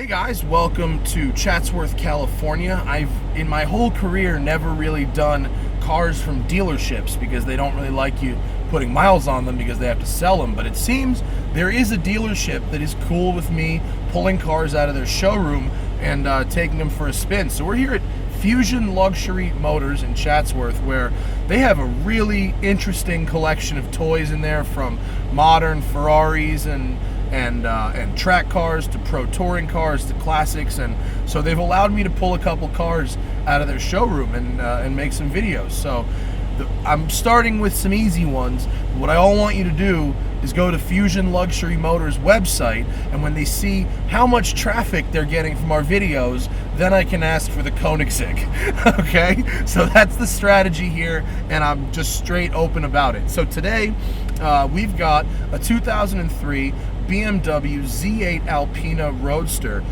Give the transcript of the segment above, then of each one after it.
Hey guys, welcome to Chatsworth, California. I've, in my whole career, never really done cars from dealerships because they don't really like you putting miles on them because they have to sell them. But it seems there is a dealership that is cool with me pulling cars out of their showroom and taking them for a spin. So we're here at Fusion Luxury Motors in Chatsworth, where they have a really interesting collection of toys in there, from modern Ferraris and track cars to pro touring cars to classics. And so they've allowed me to pull a couple cars out of their showroom and make some videos. So I'm starting with some easy ones. What I all want you to do is go to Fusion Luxury Motors website, and when they see how much traffic they're getting from our videos, then I can ask for the Koenigsegg. Okay, so that's the strategy here, and I'm just straight open about it. So today we've got a 2003 BMW Z8 Alpina Roadster.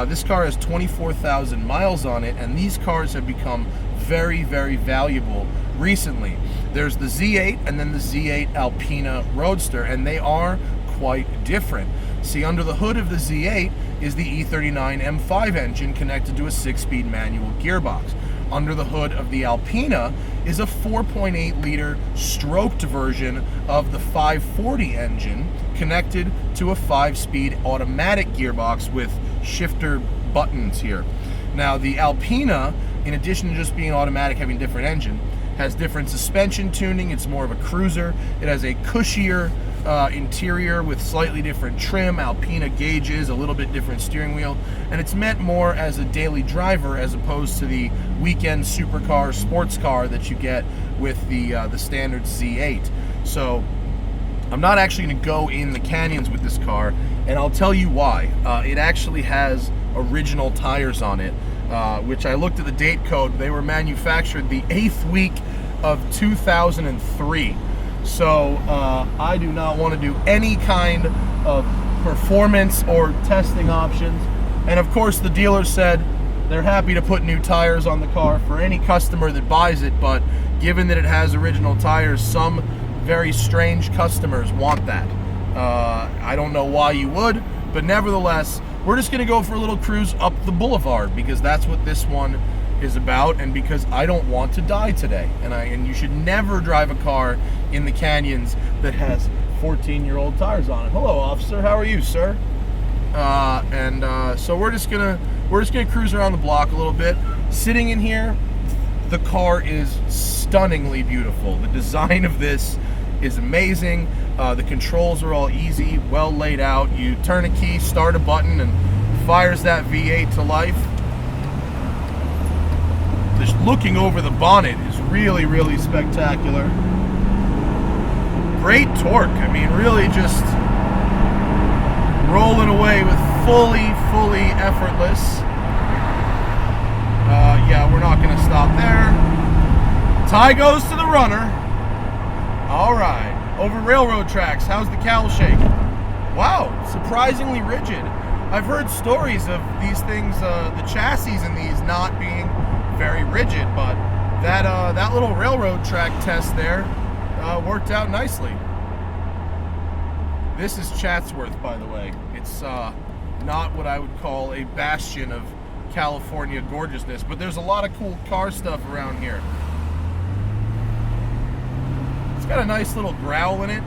This car has 24,000 miles on it, and these cars have become very, very valuable recently. There's the Z8 and then the Z8 Alpina Roadster, and they are quite different. See, under the hood of the Z8 is the E39 M5 engine connected to a 6-speed manual gearbox. Under the hood of the Alpina is a 4.8 liter stroked version of the 540 engine connected to a 5-speed automatic gearbox with shifter buttons here. Now the Alpina, in addition to just being automatic, having a different engine, has different suspension tuning. It's more of a cruiser. It has a cushier interior with slightly different trim, Alpina gauges, a little bit different steering wheel, and it's meant more as a daily driver as opposed to the weekend supercar, sports car that you get with the standard Z8. So I'm not actually going to go in the canyons with this car, and I'll tell you why. It actually has original tires on it, which I looked at the date code. They were manufactured the 8th week of 2003. So I do not want to do any kind of performance or testing options. And of course the dealer said they're happy to put new tires on the car for any customer that buys it, but given that it has original tires, some very strange customers want that. I don't know why you would, but nevertheless, we're just going to go for a little cruise up the boulevard because that's what this one is about, and because I don't want to die today. And you should never drive a car in the canyons that has 14-year-old tires on it. Hello, officer. How are you, sir? So we're just gonna cruise around the block a little bit. Sitting in here, the car is stunningly beautiful. The design of this is amazing. The controls are all easy, well laid out. You turn a key, start a button, and fires that V8 to life. Just looking over the bonnet is really, really spectacular. Great torque. I mean, really just rolling away with fully effortless. Yeah, we're not going to stop there. Tie goes to the runner. All right. Over railroad tracks, how's the cowl shake? Wow, surprisingly rigid. I've heard stories of these things, the chassis in these not being very rigid, but that little railroad track test there worked out nicely. This is Chatsworth, by the way. It's not what I would call a bastion of California gorgeousness, but there's a lot of cool car stuff around here. It's got a nice little growl in it.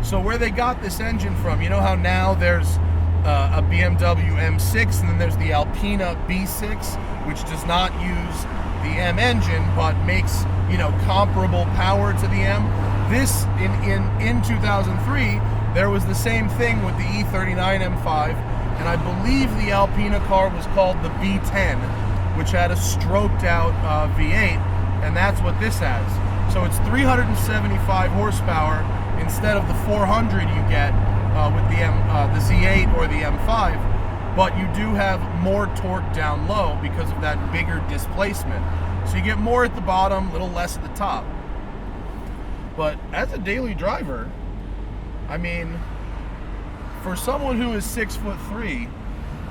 So where they got this engine from, you know how now there's a BMW M6 and then there's the Alpina B6, which does not use the M engine but makes, comparable power to the M. This in 2003 there was the same thing with the E39 M5, and I believe the Alpina car was called the B10, which had a stroked out V8, and that's what this has. So it's 375 horsepower instead of the 400 you get with the Z8 or the M5, but you do have more torque down low because of that bigger displacement. So you get more at the bottom, a little less at the top. But as a daily driver, I mean, for someone who is 6'3",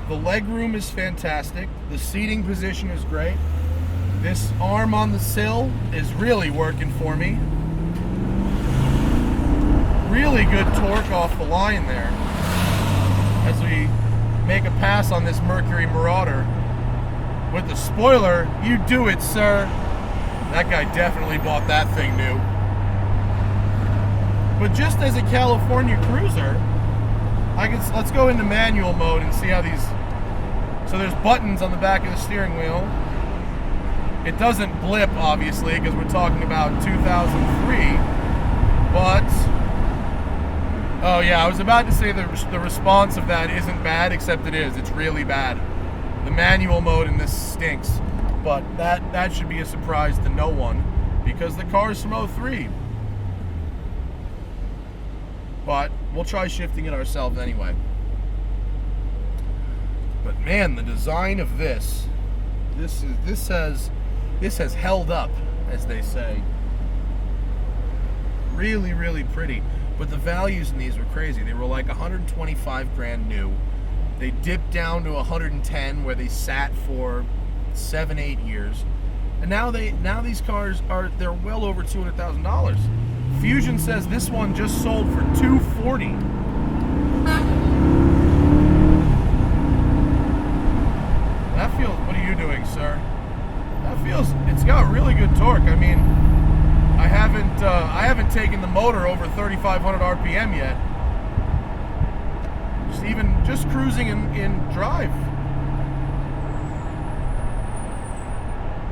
the legroom is fantastic. The seating position is great. This arm on the sill is really working for me. Really good torque off the line there as we make a pass on this Mercury Marauder with the spoiler, you do it, sir. That guy definitely bought that thing new. But just as a California cruiser, let's go into manual mode and see how these. So there's buttons on the back of the steering wheel. It doesn't blip, obviously, because we're talking about 2003. But oh yeah, I was about to say the response of that isn't bad, except it is. It's really bad. The manual mode in this stinks. But that should be a surprise to no one, because the car's from 03. But we'll try shifting it ourselves anyway. But man, the design of this has held up, as they say. Really, really pretty. But the values in these were crazy. They were like 125 grand new. They dipped down to 110, where they sat for 7-8 years. And now these cars they're well over $200,000. Fusion says this one just sold for $240. That feels. What are you doing, sir? That feels. It's got really good torque. I mean, I haven't taken the motor over 3,500 RPM yet. Just cruising in drive.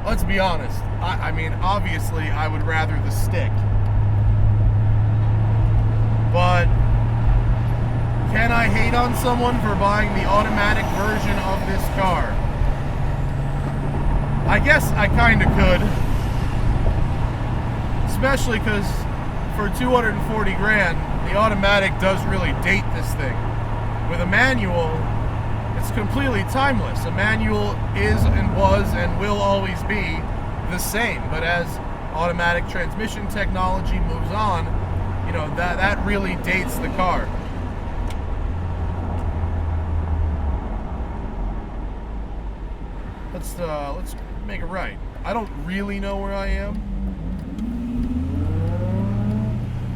Let's be honest. I mean, obviously, I would rather the stick. But can I hate on someone for buying the automatic version of this car? I guess I kind of could. Especially because for 240 grand, the automatic does really date this thing. With a manual, it's completely timeless. A manual is and was and will always be the same. But as automatic transmission technology moves on, you know, that really dates the car. Let's make a right. I don't really know where I am.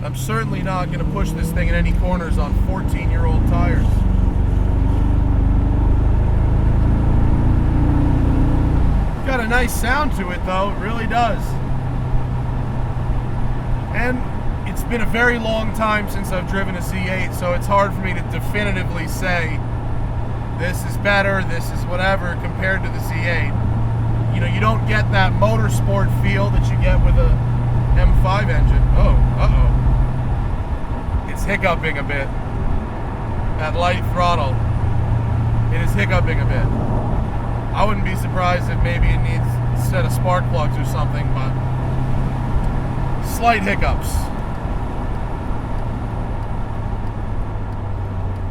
I'm certainly not going to push this thing in any corners on 14-year-old tires. Got a nice sound to it, though. It really does. And it's been a very long time since I've driven a Z8, so it's hard for me to definitively say this is better, this is whatever, compared to the Z8. You know, you don't get that motorsport feel that you get with a M5 engine. Oh, uh-oh. It's hiccuping a bit. That light throttle, it is hiccuping a bit. I wouldn't be surprised if maybe it needs a set of spark plugs or something, but slight hiccups.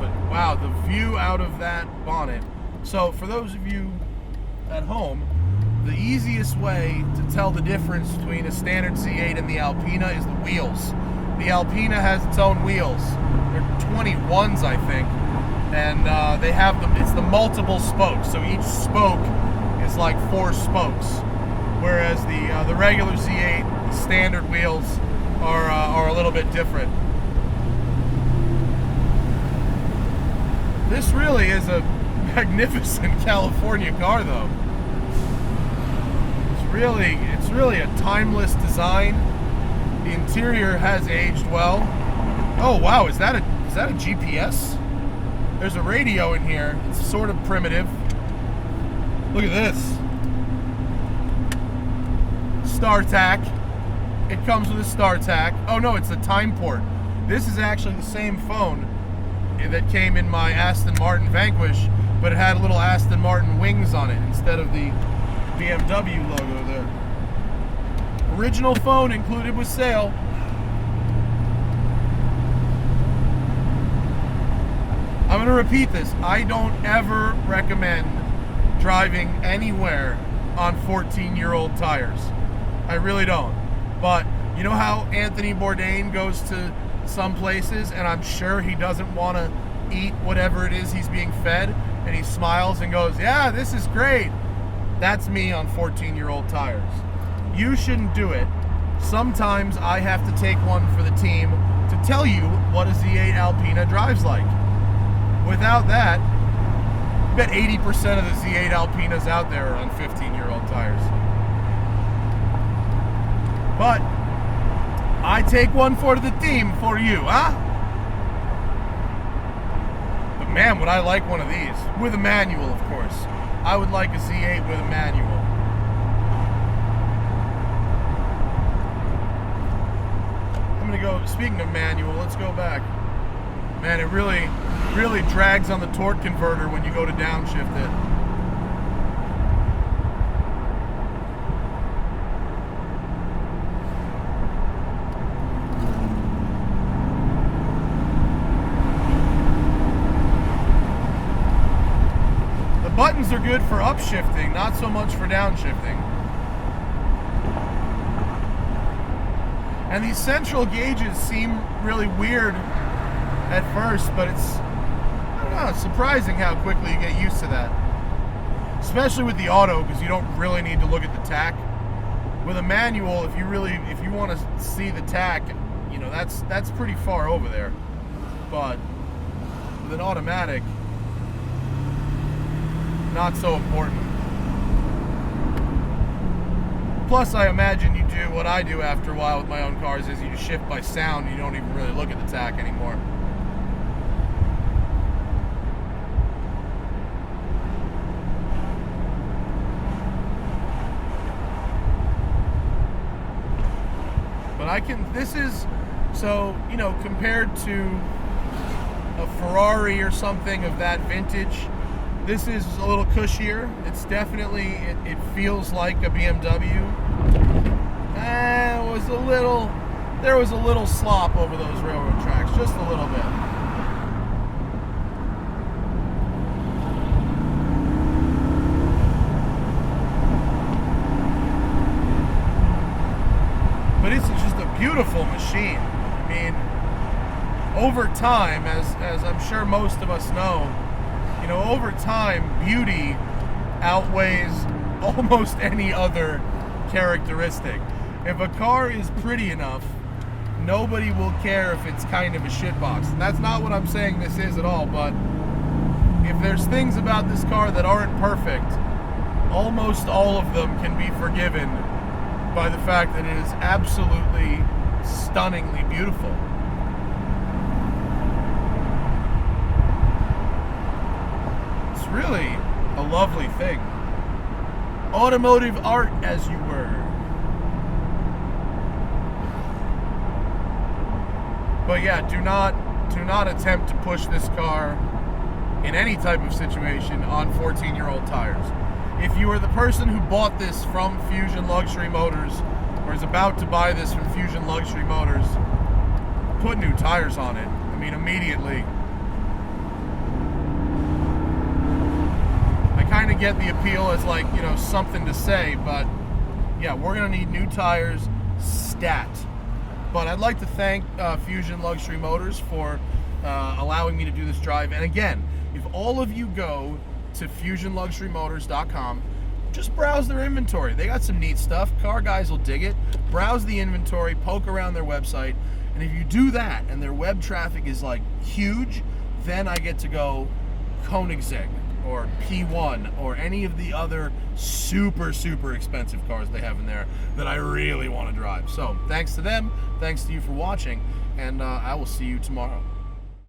But wow, the view out of that bonnet. So for those of you at home, the easiest way to tell the difference between a standard Z8 and the Alpina is the wheels. The Alpina has its own wheels. They're 21s, I think. And they have it's the multiple spokes. So each spoke is like 4 spokes. Whereas the regular Z8 standard wheels are a little bit different. This really is a magnificent California car, though. It's really a timeless design. The interior has aged well. Oh wow, is that a GPS? There's a radio in here. It's sort of primitive. Look at this. StarTAC. It comes with a StarTAC. Oh no, it's a time port. This is actually the same phone that came in my Aston Martin Vanquish, but it had a little Aston Martin wings on it instead of the BMW logo there. Original phone included with sale. I'm going to repeat this. I don't ever recommend driving anywhere on 14-year-old tires. I really don't. But you know how Anthony Bourdain goes to some places and I'm sure he doesn't want to eat whatever it is he's being fed, and he smiles and goes, yeah, this is great. That's me on 14-year-old tires. You shouldn't do it. Sometimes I have to take one for the team to tell you what a Z8 Alpina drives like. Without that, bet 80% of the Z8 Alpinas out there are on 15-year-old tires. But I take one for the team for you, huh? But man, would I like one of these. With a manual, of course. I would like a Z8 with a manual. I'm gonna go, speaking of manual, let's go back. Man, it really drags on the torque converter when you go to downshift it. Buttons are good for upshifting, not so much for downshifting. And these central gauges seem really weird at first, but it's, I don't know, surprising how quickly you get used to that. Especially with the auto, because you don't really need to look at the tach. With a manual, if you want to see the tach, you know, that's pretty far over there. But with an automatic, not so important. Plus, I imagine you do what I do after a while with my own cars, is you just shift by sound and you don't even really look at the tach anymore. But this is, so, you know, compared to a Ferrari or something of that vintage, this is a little cushier. It's definitely, it feels like a BMW. There was a little slop over those railroad tracks, just a little bit. But it's just a beautiful machine. I mean, over time, as I'm sure most of us know, you know, over time, beauty outweighs almost any other characteristic. If a car is pretty enough, nobody will care if it's kind of a shitbox. And that's not what I'm saying this is at all, but if there's things about this car that aren't perfect, almost all of them can be forgiven by the fact that it is absolutely stunningly beautiful. Really a lovely thing. Automotive art, as you were. But yeah, do not attempt to push this car in any type of situation on 14-year-old tires. If you are the person who bought this from Fusion Luxury Motors, or is about to buy this from Fusion Luxury Motors, put new tires on it. I mean, immediately. Kind of get the appeal as, like, you know, something to say, but yeah, we're gonna need new tires stat. But I'd like to thank Fusion Luxury Motors for allowing me to do this drive. And again, if all of you go to FusionLuxuryMotors.com, just browse their inventory. They got some neat stuff. Car guys will dig it. Browse the inventory, poke around their website, and if you do that and their web traffic is like huge, then I get to go Koenigsegg or P1 or any of the other super expensive cars they have in there that I really want to drive. So thanks to them, thanks to you for watching, and I will see you tomorrow.